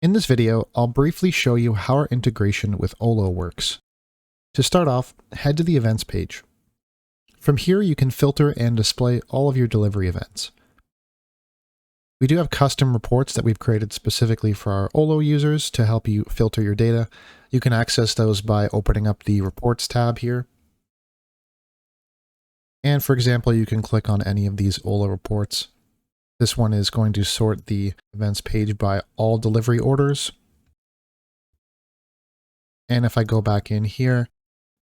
In this video, I'll briefly show you how our integration with Olo works. To start off, head to the events page. From here, you can filter and display all of your delivery events. We do have custom reports that we've created specifically for our Olo users to help you filter your data. You can access those by opening up the Reports tab here. And for example, you can click on any of these Olo reports. This one is going to sort the events page by all delivery orders. And if I go back in here,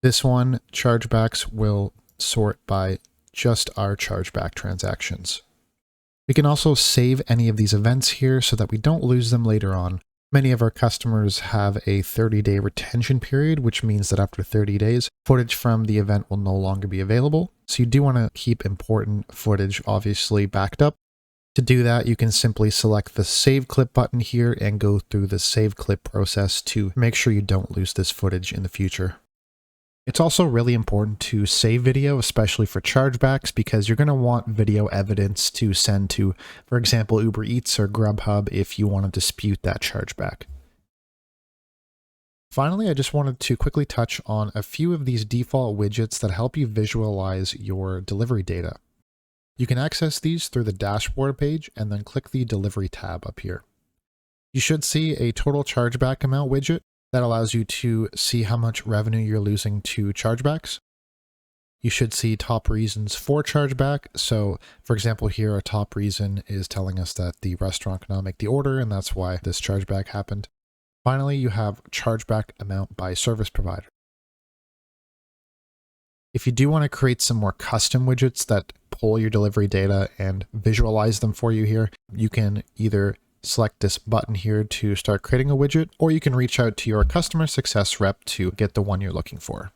this one, chargebacks, will sort by just our chargeback transactions. We can also save any of these events here so that we don't lose them later on. Many of our customers have a 30-day retention period, which means that after 30 days, footage from the event will no longer be available. So you do want to keep important footage obviously backed up. To do that, you can simply select the Save Clip button here and go through the Save Clip process to make sure you don't lose this footage in the future. It's also really important to save video, especially for chargebacks, because you're going to want video evidence to send to, for example, Uber Eats or Grubhub if you want to dispute that chargeback. Finally, I just wanted to quickly touch on a few of these default widgets that help you visualize your delivery data. You can access these through the dashboard page and then click the Delivery tab up here. You should see a total chargeback amount widget that allows you to see how much revenue you're losing to chargebacks. You should see top reasons for chargeback. So for example, here a top reason is telling us that the restaurant cannot make the order and that's why this chargeback happened. Finally, you have chargeback amount by service provider. If you do want to create some more custom widgets that pull your delivery data and visualize them for you here, you can either select this button here to start creating a widget, or you can reach out to your customer success rep to get the one you're looking for.